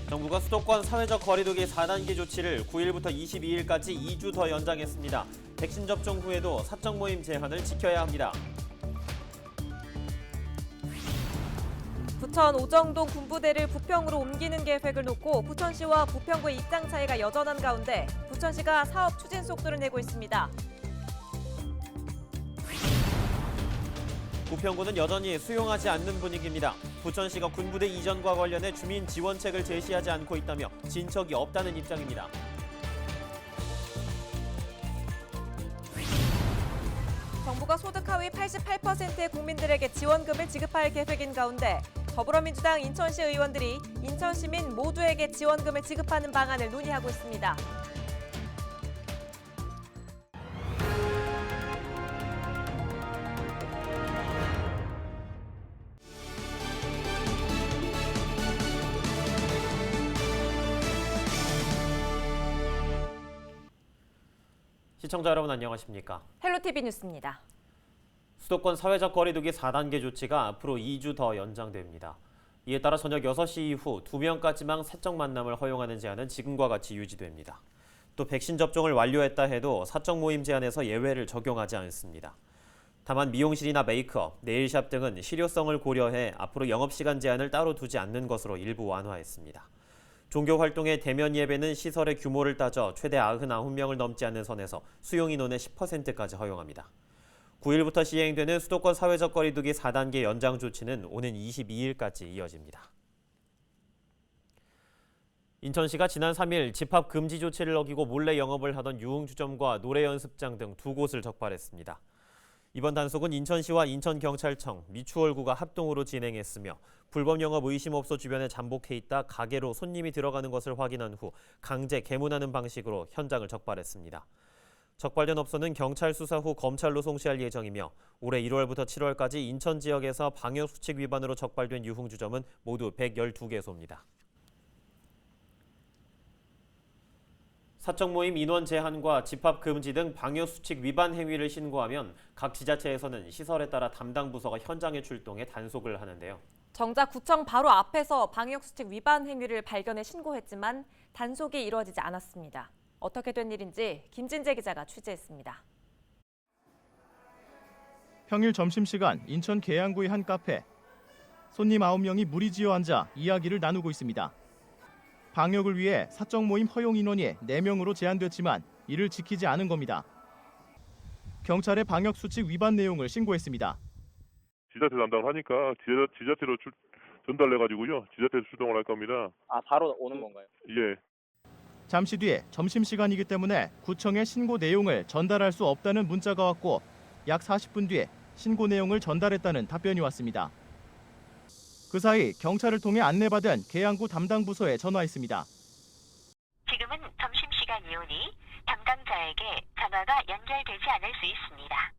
정부가 수도권 사회적 거리두기 4단계 조치를 9일부터 22일까지 2주 더 연장했습니다. 백신 접종 후에도 사적 모임 제한을 지켜야 합니다. 부천 오정동 군부대를 부평으로 옮기는 계획을 놓고 부천시와 부평구의 입장 차이가 여전한 가운데 부천시가 사업 추진 속도를 내고 있습니다. 부평구는 여전히 수용하지 않는 분위기입니다. 부천시가 군부대 이전과 관련해 주민 지원책을 제시하지 않고 있다며 진척이 없다는 입장입니다. 정부가 소득 하위 88%의 국민들에게 지원금을 지급할 계획인 가운데 더불어민주당 인천시 의원들이 인천 시민 모두에게 지원금을 지급하는 방안을 논의하고 있습니다. 시청자 여러분 안녕하십니까? 헬로티비 뉴스입니다. 수도권 사회적 거리두기 4단계 조치가 앞으로 2주 더 연장됩니다. 이에 따라 저녁 6시 이후 2명까지만 사적 만남을 허용하는 제한은 지금과 같이 유지됩니다. 또 백신 접종을 완료했다 해도 사적 모임 제한에서 예외를 적용하지 않습니다. 다만 미용실이나 메이크업, 네일샵 등은 실효성을 고려해 앞으로 영업시간 제한을 따로 두지 않는 것으로 일부 완화했습니다. 종교 활동의 대면 예배는 시설의 규모를 따져 최대 99명을 넘지 않는 선에서 수용 인원의 10%까지 허용합니다. 9일부터 시행되는 수도권 사회적 거리두기 4단계 연장 조치는 오는 22일까지 이어집니다. 인천시가 지난 3일 집합 금지 조치를 어기고 몰래 영업을 하던 유흥주점과 노래 연습장 등 2곳을 적발했습니다. 이번 단속은 인천시와 인천경찰청, 미추홀구가 합동으로 진행했으며 불법 영업 의심업소 주변에 잠복해 있다 가게로 손님이 들어가는 것을 확인한 후 강제 개문하는 방식으로 현장을 적발했습니다. 적발된 업소는 경찰 수사 후 검찰로 송치할 예정이며 올해 1월부터 7월까지 인천 지역에서 방역수칙 위반으로 적발된 유흥주점은 모두 112개소입니다. 사적 모임 인원 제한과 집합 금지 등 방역수칙 위반 행위를 신고하면 각 지자체에서는 시설에 따라 담당 부서가 현장에 출동해 단속을 하는데요. 정작 구청 바로 앞에서 방역수칙 위반 행위를 발견해 신고했지만 단속이 이루어지지 않았습니다. 어떻게 된 일인지 김진재 기자가 취재했습니다. 평일 점심시간 인천 계양구의 한 카페. 손님 9명이 무리지어 앉아 이야기를 나누고 있습니다. 방역을 위해 사적 모임 허용 인원이 4명으로 제한됐지만 이를 지키지 않은 겁니다. 경찰에 방역수칙 위반 내용을 신고했습니다. 지자체 담당을 하니까 지자체로 전달해가지고요. 지자체에서 출동을 할 겁니다. 아, 바로 오는 건가요? 예. 잠시 뒤에 점심시간이기 때문에 구청에 신고 내용을 전달할 수 없다는 문자가 왔고 약 40분 뒤에 신고 내용을 전달했다는 답변이 왔습니다. 그 사이 경찰을 통해 안내받은 계양구 담당 부서에 전화했습니다. 지금은 점심시간이오니 담당자에게 전화가 연결되지 않을 수 있습니다.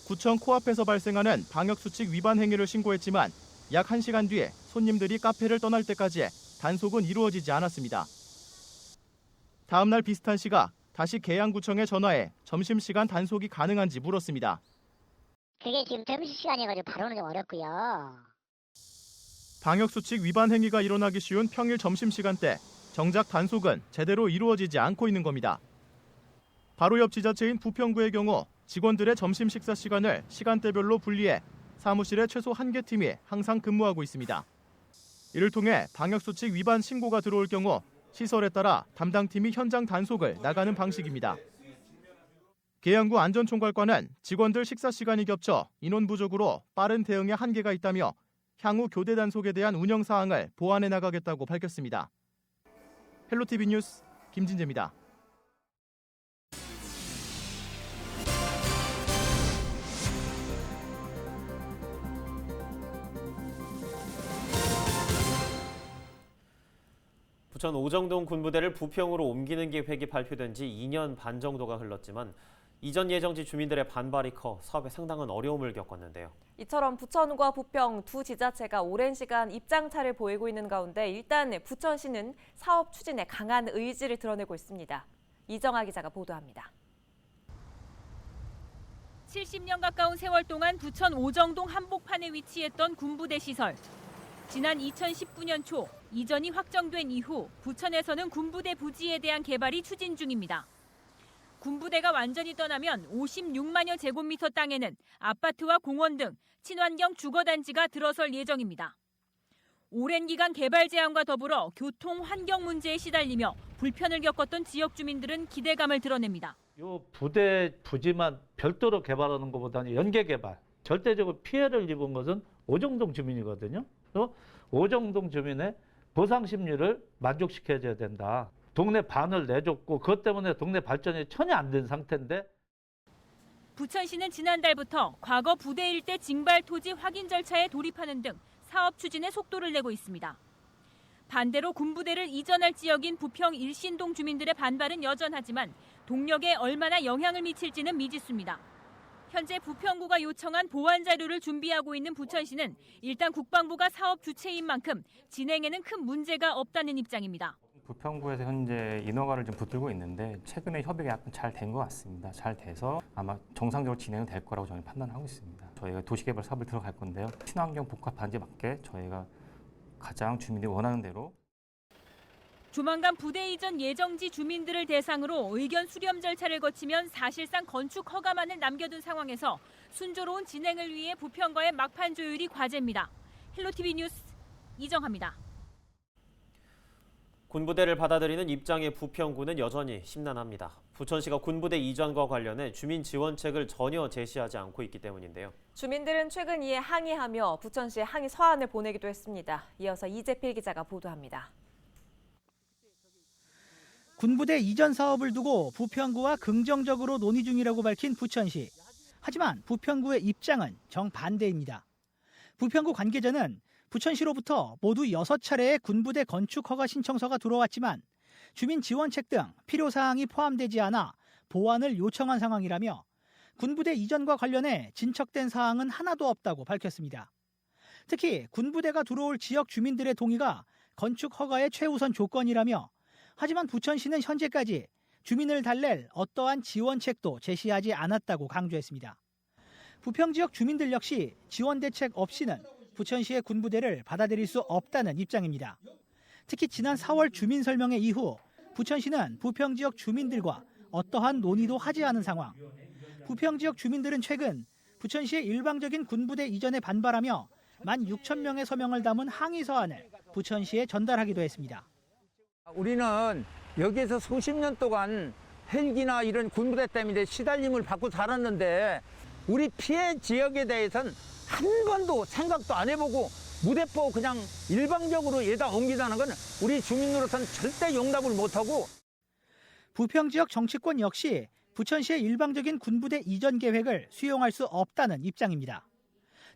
구청 코앞에서 발생하는 방역수칙 위반 행위를 신고했지만 약 1시간 뒤에 손님들이 카페를 떠날 때까지 단속은 이루어지지 않았습니다. 다음 날 비슷한 시각 다시 계양구청에 전화해 점심시간 단속이 가능한지 물었습니다. 그게 지금 점심시간이어가지고 바로는 좀 어렵고요. 방역수칙 위반 행위가 일어나기 쉬운 평일 점심시간대 정작 단속은 제대로 이루어지지 않고 있는 겁니다. 바로 옆 지자체인 부평구의 경우 직원들의 점심 식사 시간을 시간대별로 분리해 사무실에 최소 1개 팀이 항상 근무하고 있습니다. 이를 통해 방역수칙 위반 신고가 들어올 경우 시설에 따라 담당팀이 현장 단속을 나가는 방식입니다. 계양구 안전총괄과는 직원들 식사 시간이 겹쳐 인원 부족으로 빠른 대응에 한계가 있다며 향후 교대 단속에 대한 운영 사항을 보완해 나가겠다고 밝혔습니다. 헬로티비 뉴스 김진재입니다. 부천 오정동 군부대를 부평으로 옮기는 계획이 발표된 지 2년 반 정도가 흘렀지만 이전 예정지 주민들의 반발이 커 사업에 상당한 어려움을 겪었는데요. 이처럼 부천과 부평 두 지자체가 오랜 시간 입장차를 보이고 있는 가운데 일단 부천시는 사업 추진에 강한 의지를 드러내고 있습니다. 이정아 기자가 보도합니다. 70년 가까운 세월 동안 부천 오정동 한복판에 위치했던 군부대 시설. 지난 2019년 초 이전이 확정된 이후 부천에서는 군부대 부지에 대한 개발이 추진 중입니다. 군부대가 완전히 떠나면 56만여 제곱미터 땅에는 아파트와 공원 등 친환경 주거단지가 들어설 예정입니다. 오랜 기간 개발 제한과 더불어 교통, 환경 문제에 시달리며 불편을 겪었던 지역 주민들은 기대감을 드러냅니다. 이 부대 부지만 별도로 개발하는 것보다는 연계 개발. 절대적으로 피해를 입은 것은 오정동 주민이거든요. 그래서 오정동 주민의 보상 심리를 만족시켜줘야 된다. 동네 반을 내줬고 그것 때문에 동네 발전이 전혀 안 된 상태인데. 부천시는 지난달부터 과거 부대 일대 징발 토지 확인 절차에 돌입하는 등 사업 추진에 속도를 내고 있습니다. 반대로 군부대를 이전할 지역인 부평 일신동 주민들의 반발은 여전하지만 동력에 얼마나 영향을 미칠지는 미지수입니다. 현재 부평구가 요청한 보완 자료를 준비하고 있는 부천시는 일단 국방부가 사업 주체인 만큼 진행에는 큰 문제가 없다는 입장입니다. 부평구에서 현재 인허가를 좀 붙들고 있는데 최근에 협의가 약간 잘 된 것 같습니다. 잘 돼서 아마 정상적으로 진행은 될 거라고 저는 판단하고 있습니다. 저희가 도시개발 사업을 들어갈 건데요. 친환경 복합 단지에 맞게 저희가 가장 주민들이 원하는 대로. 조만간 부대 이전 예정지 주민들을 대상으로 의견 수렴 절차를 거치면 사실상 건축 허가만을 남겨둔 상황에서 순조로운 진행을 위해 부평과의 막판 조율이 과제입니다. 헬로티비 뉴스 이정합니다. 군부대를 받아들이는 입장의 부평구는 여전히 심란합니다. 부천시가 군부대 이전과 관련해 주민 지원책을 전혀 제시하지 않고 있기 때문인데요. 주민들은 최근 이에 항의하며 부천시에 항의 서한을 보내기도 했습니다. 이어서 이재필 기자가 보도합니다. 군부대 이전 사업을 두고 부평구와 긍정적으로 논의 중이라고 밝힌 부천시. 하지만 부평구의 입장은 정반대입니다. 부평구 관계자는 부천시로부터 모두 6차례의 군부대 건축 허가 신청서가 들어왔지만 주민 지원책 등 필요사항이 포함되지 않아 보완을 요청한 상황이라며 군부대 이전과 관련해 진척된 사항은 하나도 없다고 밝혔습니다. 특히 군부대가 들어올 지역 주민들의 동의가 건축 허가의 최우선 조건이라며 하지만 부천시는 현재까지 주민을 달랠 어떠한 지원책도 제시하지 않았다고 강조했습니다. 부평 지역 주민들 역시 지원 대책 없이는 부천시의 군부대를 받아들일 수 없다는 입장입니다. 특히 지난 4월 주민 설명회 이후 부천시는 부평 지역 주민들과 어떠한 논의도 하지 않은 상황. 부평 지역 주민들은 최근 부천시의 일방적인 군부대 이전에 반발하며 16,000명의 서명을 담은 항의 서한을 부천시에 전달하기도 했습니다. 우리는 여기에서 수십 년 동안 헬기나 이런 군부대 때문에 시달림을 받고 살았는데 우리 피해 지역에 대해서는 한 번도 생각도 안 해보고 무대포 그냥 일방적으로 여기다 옮기다는 건 우리 주민으로서는 절대 용납을 못하고. 부평 지역 정치권 역시 부천시의 일방적인 군부대 이전 계획을 수용할 수 없다는 입장입니다.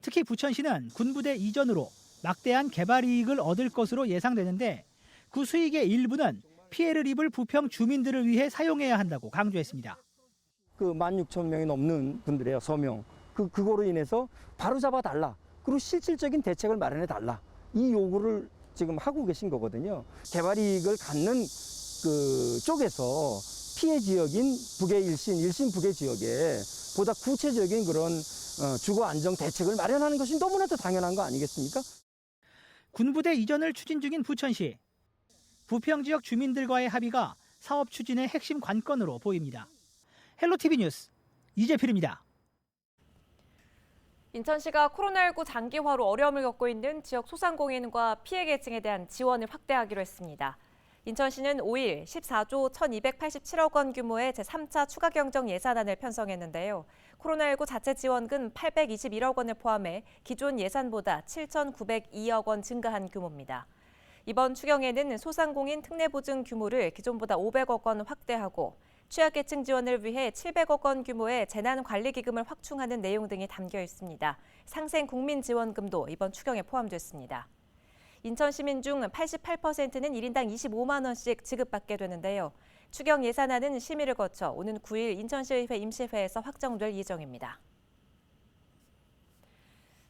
특히 부천시는 군부대 이전으로 막대한 개발 이익을 얻을 것으로 예상되는데 그 수익의 일부는 피해를 입을 부평 주민들을 위해 사용해야 한다고 강조했습니다. 그 16,000명이 넘는 분들의 서명, 그거로 인해서 바로잡아 달라. 그리고 실질적인 대책을 마련해 달라. 이 요구를 지금 하고 계신 거거든요. 개발 이익을 갖는 그 쪽에서 피해 지역인 북의 일신 북의 지역에 보다 구체적인 그런 주거 안정 대책을 마련하는 것이 너무나도 당연한 거 아니겠습니까? 군부대 이전을 추진 중인 부천시. 부평 지역 주민들과의 합의가 사업 추진의 핵심 관건으로 보입니다. 헬로티비 뉴스 이재필입니다. 인천시가 코로나19 장기화로 어려움을 겪고 있는 지역 소상공인과 피해 계층에 대한 지원을 확대하기로 했습니다. 인천시는 5일 14조 1,287억 원 규모의 제3차 추가 경정 예산안을 편성했는데요. 코로나19 자체 지원금 821억 원을 포함해 기존 예산보다 7,902억 원 증가한 규모입니다. 이번 추경에는 소상공인 특례보증 규모를 기존보다 500억 원 확대하고 취약계층 지원을 위해 700억 원 규모의 재난관리기금을 확충하는 내용 등이 담겨 있습니다. 상생국민지원금도 이번 추경에 포함됐습니다. 인천 시민 중 88%는 1인당 25만 원씩 지급받게 되는데요. 추경 예산안은 심의를 거쳐 오는 9일 인천시의회 임시회에서 확정될 예정입니다.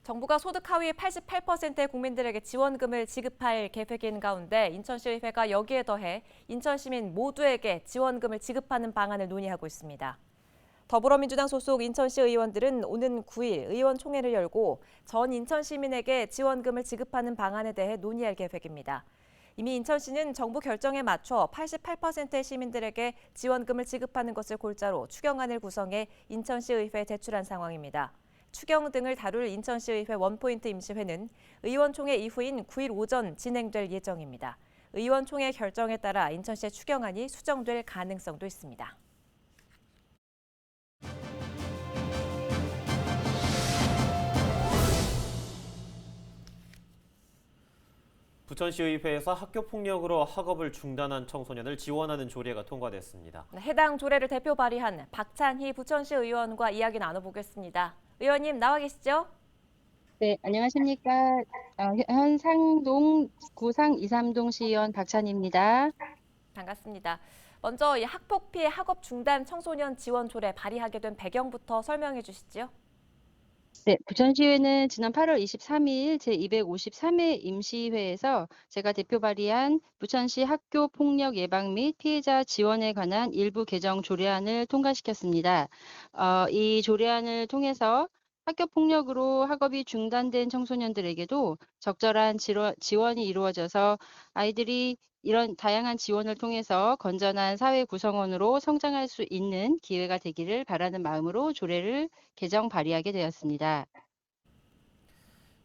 정부가 소득 하위 88%의 국민들에게 지원금을 지급할 계획인 가운데 인천시의회가 여기에 더해 인천시민 모두에게 지원금을 지급하는 방안을 논의하고 있습니다. 더불어민주당 소속 인천시 의원들은 오는 9일 의원총회를 열고 전 인천 시민에게 지원금을 지급하는 방안에 대해 논의할 계획입니다. 이미 인천시는 정부 결정에 맞춰 88%의 시민들에게 지원금을 지급하는 것을 골자로 추경안을 구성해 인천시의회에 제출한 상황입니다. 추경 등을 다룰 인천시의회 원포인트 임시회는 의원총회 이후인 9일 오전 진행될 예정입니다. 의원총회 결정에 따라 인천시의 추경안이 수정될 가능성도 있습니다. 부천시의회에서 학교폭력으로 학업을 중단한 청소년을 지원하는 조례가 통과됐습니다. 해당 조례를 대표 발의한 박찬희 부천시 의원과 이야기 나눠보겠습니다. 의원님 나와 계시죠? 네, 안녕하십니까. 현상동 구상 23동 시의원 박찬희입니다. 반갑습니다. 먼저 이 학폭 피해 학업 중단 청소년 지원 조례 발의하게 된 배경부터 설명해 주시죠. 네, 부천시의회는 지난 8월 23일 제253회 임시회에서 제가 대표 발의한 부천시 학교 폭력 예방 및 피해자 지원에 관한 일부 개정 조례안을 통과시켰습니다. 이 조례안을 통해서 학교 폭력으로 학업이 중단된 청소년들에게도 적절한 지원이 이루어져서 아이들이 이런 다양한 지원을 통해서 건전한 사회 구성원으로 성장할 수 있는 기회가 되기를 바라는 마음으로 조례를 개정 발의하게 되었습니다.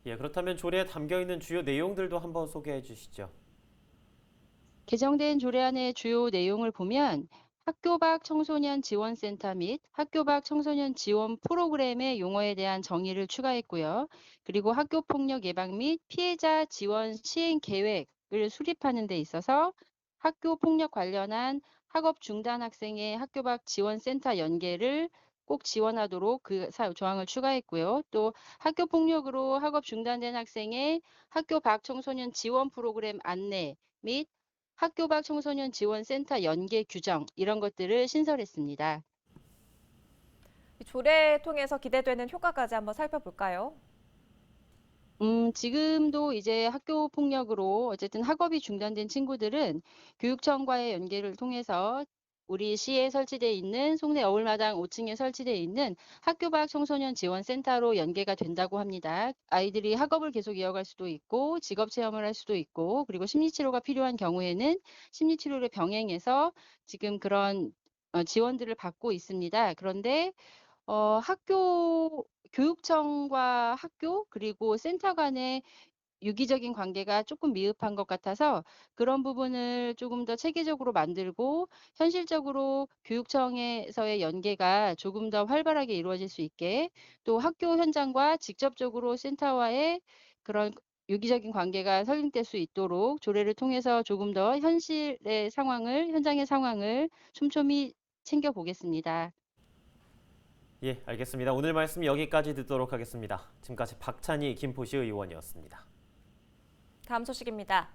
예, 그렇다면 조례에 담겨 있는 주요 내용들도 한번 소개해 주시죠. 개정된 조례안의 주요 내용을 보면 학교 밖 청소년 지원센터 및 학교 밖 청소년 지원 프로그램의 용어에 대한 정의를 추가했고요. 그리고 학교 폭력 예방 및 피해자 지원 시행 계획을 수립하는 데 있어서 학교 폭력 관련한 학업 중단 학생의 학교 밖 지원센터 연계를 꼭 지원하도록 그 조항을 추가했고요. 또 학교 폭력으로 학업 중단된 학생의 학교 밖 청소년 지원 프로그램 안내 및 학교 밖 청소년 지원센터 연계 규정 이런 것들을 신설했습니다. 조례 통해서 기대되는 효과까지 한번 살펴볼까요? 지금도 이제 학교 폭력으로 어쨌든 학업이 중단된 친구들은 교육청과의 연계를 통해서 우리 시에 설치되어 있는 송내 어울마당 5층에 설치되어 있는 학교 밖 청소년 지원센터로 연계가 된다고 합니다. 아이들이 학업을 계속 이어갈 수도 있고 직업 체험을 할 수도 있고 그리고 심리치료가 필요한 경우에는 심리치료를 병행해서 지금 그런 지원들을 받고 있습니다. 그런데 교육청과 학교 그리고 센터 간의 유기적인 관계가 조금 미흡한 것 같아서 그런 부분을 조금 더 체계적으로 만들고 현실적으로 교육청에서의 연계가 조금 더 활발하게 이루어질 수 있게 또 학교 현장과 직접적으로 센터와의 그런 유기적인 관계가 설립될 수 있도록 조례를 통해서 조금 더 현실의 상황을, 현장의 상황을 촘촘히 챙겨보겠습니다. 예, 알겠습니다. 오늘 말씀 여기까지 듣도록 하겠습니다. 지금까지 박찬희 김포시 의원이었습니다. 다음 소식입니다.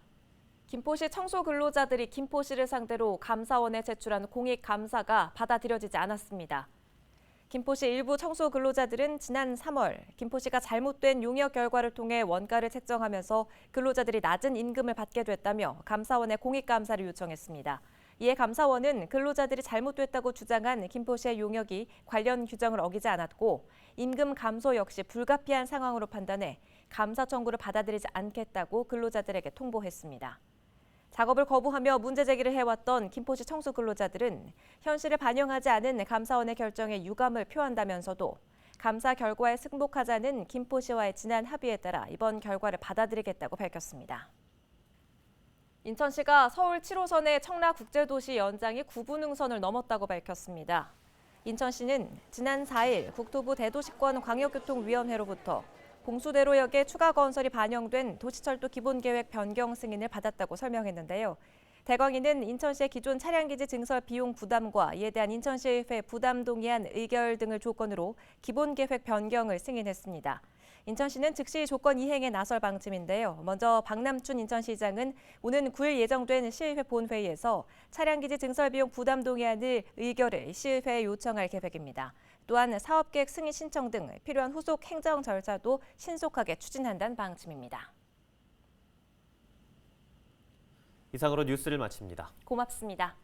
김포시 청소근로자들이 김포시를 상대로 감사원에 제출한 공익 감사가 받아들여지지 않았습니다. 김포시 일부 청소근로자들은 지난 3월 김포시가 잘못된 용역 결과를 통해 원가를 책정하면서 근로자들이 낮은 임금을 받게 됐다며 감사원에 공익 감사를 요청했습니다. 이에 감사원은 근로자들이 잘못됐다고 주장한 김포시의 용역이 관련 규정을 어기지 않았고 임금 감소 역시 불가피한 상황으로 판단해 감사 청구를 받아들이지 않겠다고 근로자들에게 통보했습니다. 작업을 거부하며 문제 제기를 해왔던 김포시 청소 근로자들은 현실을 반영하지 않은 감사원의 결정에 유감을 표한다면서도 감사 결과에 승복하자는 김포시와의 지난 합의에 따라 이번 결과를 받아들이겠다고 밝혔습니다. 인천시가 서울 7호선의 청라국제도시 연장이 9분흥선을 넘었다고 밝혔습니다. 인천시는 지난 4일 국토부 대도시권 광역교통위원회로부터 봉수대로역의 추가 건설이 반영된 도시철도 기본계획 변경 승인을 받았다고 설명했는데요. 대광위는 인천시의 기존 차량기지 증설 비용 부담과 이에 대한 인천시의회 부담 동의안 의결 등을 조건으로 기본계획 변경을 승인했습니다. 인천시는 즉시 조건 이행에 나설 방침인데요. 먼저 박남춘 인천시장은 오는 9일 예정된 시의회 본회의에서 차량기지 증설 비용 부담 동의안을 의결을 시의회에 요청할 계획입니다. 또한 사업계획 승인 신청 등 필요한 후속 행정 절차도 신속하게 추진한다는 방침입니다. 이상으로 뉴스를 마칩니다. 고맙습니다.